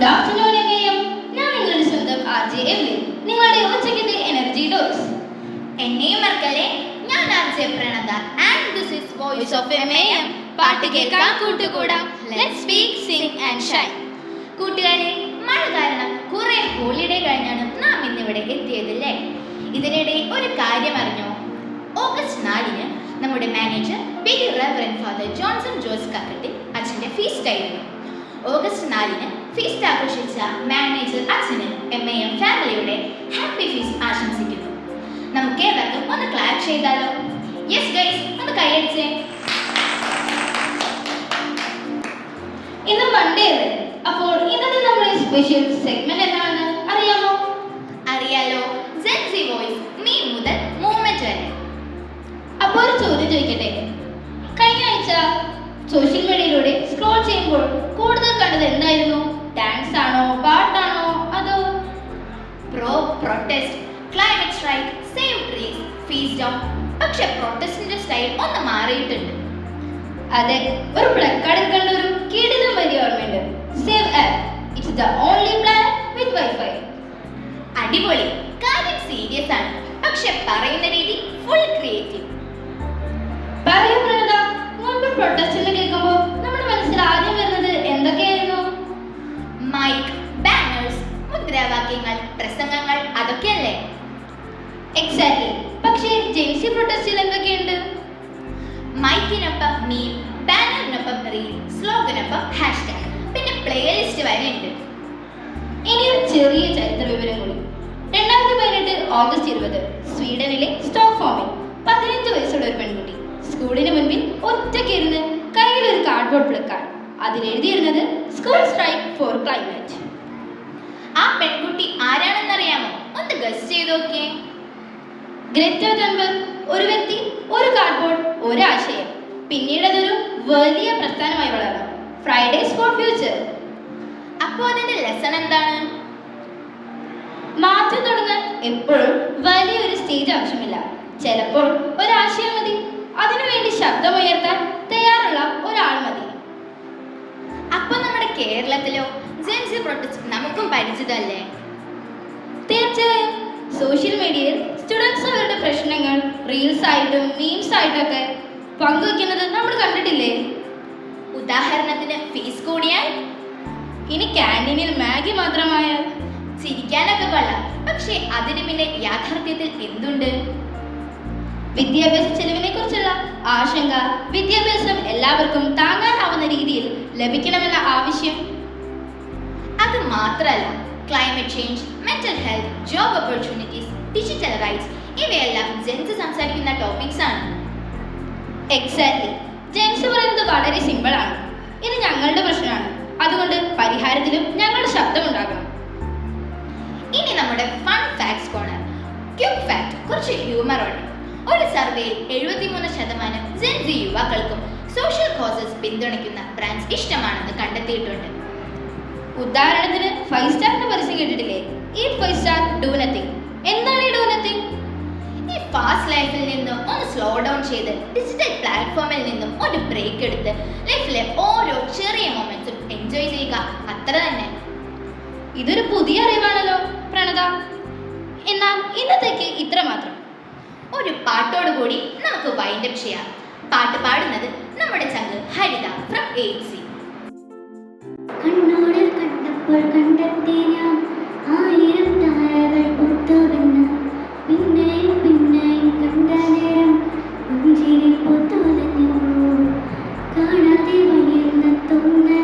afternoon again. ഞാൻ നിങ്ങളുടെ സ്വന്തം RJ എവ്ലിൻ, നിങ്ങളുടെ ഉച്ചയ്ക്കത്തെ എനർജി ഡോസ്. എന്നെയും മറക്കല്ലേ, ഞാൻ RJ Pranatha and this is voice of MAM. പാട്ട് കേൾക്കാം, കൂട്ടുകൂടാം. Let's speak, Singh and shine. കൂട്ടുകാരെ, മഴ കാരണം കുറെ ഹോളിഡേ കഴിഞ്ഞാണ് നാം ഇന്നിവിടെ എത്തിയതല്ലേ. ഇതിനിടെ ഒരു കാര്യം അറിഞ്ഞോ? ഓഗസ്റ്റ് 4-ന് നമ്മുടെ manager big reverend father Johnson Jose Kakkattil അച്ഛൻ്റെ ഫീസ്റ്റ് ആയിരുന്നു. ഓഗസ്റ്റ് 4-ന് ഫീസ്റ്റ് ആഘോഷിച്ച മാനേജർ അച്ഛന് MAM ഫാമിലിയുടെ ഹാപ്പി ഫീസ്റ്റ് ആശംസിക്കുന്നു. നമുക്ക് ഏവർക്കും ഒന്ന് ക്ലാപ്പ് ചെയ്താലോ? യെസ് ഗൈസ്, ഒന്ന് കൈയടിച്ചേ. ഇന്ന് മൺഡേ അല്ലേ, അപ്പോൾ ഇന്നത്തെ നമ്മുടെ സ്പെഷ്യൽ സെഗ്മെന്റ് എന്താണെന്ന് അറിയാമോ? അറിയാലോ, ജെൻസി വോയിസ്, മീം മുതൽ മൂവ്മെന്റ് വരെ. അപ്പോൾ ഒരു ചോദ്യം ചോദിക്കട്ടെ. കഴിഞ്ഞ ആഴ്ച സോഷ്യൽ മീഡിയയിലൂടെ സ്ക്രോൾ ചെയ്യുമ്പോൾ കൂടുതൽ കണ്ടത് എന്തായിരുന്നു? ഡാൻസ് ആണോ, പാട്ടാണോ, അതോ protest, climate strike, save trees, feast down? പക്ഷെ പ്രൊട്ടസ്റ്റിന്റെ സ്റ്റൈൽ ഒന്ന് മാറിയിട്ടുണ്ട്. അതെ, ഒരു പ്ലക്കാർഡിൽ കണ്ട ഒരു കിടിലം വലിയ ഓർമ്മയുണ്ട്. Save app, it's the only plan with wifi. അടിപൊളി, കാര്യം സീരിയസ് ആണ്, പക്ഷെ പറയുന്ന രീതി ഫുൾ ക്രിയേറ്റീവ്. പറയൂ പ്രണത, മുൻപ് പ്രൊട്ടസ്റ്റ് എന്ന് കേൾക്കുമ്പോൾ നമ്മുടെ മനസ്സിൽ ആദ്യം വരുന്നത് എന്തൊക്കെയായിരുന്നു? മൈക്ക്, ബാനേഴ്സ്, മുദ്രാവാക്യങ്ങൾ, പ്രസംഗങ്ങൾ, അതൊക്കെയല്ലേ? എക്സാക്ട്ലി. പക്ഷേ ജെൻസി പ്രൊട്ടസ്റ്റിൽ എന്തൊക്കെയുണ്ട്? മൈക്കിനൊപ്പം മീം, ബാനറിനൊപ്പം റീൽ, സ്ലോഗനൊപ്പം ഹാഷ്ടാഗ്, പിന്നെ പ്ലേലിസ്റ്റ് വരെ ഉണ്ട്. ഇനി ഒരു ചെറിയ ചരിത്ര വിവരം കൂടി. 2018 ഓഗസ്റ്റ് 20 സ്വീഡനിലെ സ്റ്റോക്ക്ഹോമിൽ 15 വയസ്സുള്ള ഒരു പെൺകുട്ടി സ്കൂളിന് മുൻപിൽ ഒറ്റയ്ക്കിരുന്ന് കയ്യിലൊരു കാർഡ്ബോർഡ് പ്ലക്കാർഡ്, അതിലെഴുതിയിരുന്നത് സ്കൂൾ സ്ട്രൈക്ക് ഫോർ ക്ലൈമറ്റ്. ആ പെൺകുട്ടി ആരാണെന്നറിയാമോ? ഒന്ന് ഗസ് ചെയ്ത് നോക്കിയേ. Greta Thunberg. ഒരു വ്യക്തി, ഒരു കാർഡ്ബോർഡ്, ഒരാശയം. പിന്നീട് അതൊരു വലിയ പ്രസ്ഥാനമായി വളർന്നു, ഫ്രൈഡേസ് ഫോർ ഫ്യൂച്ചർ. അപ്പോൾ അതിന്റെ ലെസൺ എന്താണ്? മാറ്റം തുടങ്ങാൻ എപ്പോഴും വലിയൊരു സ്റ്റേജ് ആവശ്യമില്ല. ചിലപ്പോൾ ഒരാശയം മതി, അതിനുവേണ്ടി ശബ്ദമുയർത്താൻ തയ്യാറുള്ള ഒരാൾ മതി. അപ്പൊ നമ്മുടെ കേരളത്തിലോ ജെൻസി പ്രൊട്ടസ്റ്റ് നമുക്കും പരിചിതല്ലേ? തീർച്ചയായും. സോഷ്യൽ മീഡിയയിൽ സ്റ്റുഡൻസ് അവരുടെ പ്രശ്നങ്ങൾ റീൽസ് ആയിട്ടും മീംസ് ആയിട്ടൊക്കെ പങ്കുവയ്ക്കുന്നത് നമ്മൾ കണ്ടിട്ടില്ലേ? ഉദാഹരണത്തിന് ഫീസ് കൂടിയാൽ, ഇനി ക്യാൻറ്റീനിൽ മാഗി മാത്രമായാൽ. ചിരിക്കാനൊക്കെ കൊള്ളാം, പക്ഷേ അതിന് പിന്നെ യാഥാർത്ഥ്യത്തിൽ എന്തുണ്ട്? വിദ്യാഭ്യാസ ചെലവിനെ കുറിച്ചുള്ള ആശങ്ക, വിദ്യാഭ്യാസം എല്ലാവർക്കും താങ്ങാനാവുന്ന രീതിയിൽ ലഭിക്കണമെന്ന ആവശ്യം. അത് മാത്രമല്ല, climate change, mental health, job opportunities, digital rights, ഇവയെല്ലാം ജെൻസ് സംസാരിക്കുന്ന ടോപ്പിക്സ് ആണ്. എക്സാക്ട്ലി. ജെൻസ് പറയുന്നത് വളരെ സിമ്പിളാണ്. ഇത് ഞങ്ങളുടെ പ്രശ്നമാണ്, അതുകൊണ്ട് പരിഹാരത്തിലും ഞങ്ങളുടെ ശബ്ദം ഉണ്ടാകണം. ഇനി നമ്മുടെ fun facts corner. Quick fact, കുറച്ച് ഹ്യൂമറോടെ. ഒരു സർവേയിൽ 73% ജെൻസി യുവാക്കൾക്കും സോഷ്യൽ കോസസ് പിന്തുണയ്ക്കുന്ന ബ്രാൻഡ്സ് ഇഷ്ടമാണെന്ന് കണ്ടെത്തിയിട്ടുണ്ട്. ഉദാഹരണത്തിന് 5 സ്റ്റാറിന്റെ പരസ്യം കേട്ടിട്ടില്ലേ? Eat 5 star, do nothing. എന്താണ് ഈ ഡു നത്തിങ്? ഈ ഫാസ്റ്റ് ലൈഫിൽ നിന്നും ഒന്ന് സ്ലോ ഡൗൺ ചെയ്ത് ഡിജിറ്റൽ പ്ലാറ്റ്ഫോമിൽ നിന്നും ഒരു ബ്രേക്ക് എടുത്ത് ലൈഫിലെ ഓരോ ചെറിയ മൊമെന്റ്സും എൻജോയ് ചെയ്യുക, അത്ര തന്നെ. ഇതൊരു പുതിയ അറിവാണല്ലോ പ്രണത. എന്നാൽ ഇന്നത്തേക്ക് ഇത്ര മാത്രം. ഒരു പാട്ടോട് കൂടി നമുക്ക് വൈൻഡപ്പ് ചെയ്യാം. പാട്ട് പാടുന്നത് നമ്മുടെ ചങ്ക് ഹരിത ഫ്രം 8C. കണ്ണോട് കണ്ടപ്പോൾ കണ്ടെത്തി ഞാൻ 1000 താരകൾ പൂത്തുവെന്ന്, പിന്നെയും പിന്നെയും കണ്ട നേരം പുഞ്ചിരി പൂത്തുലഞ്ഞു, കാണാതെ വയ്യെന്ന തോന്നൽ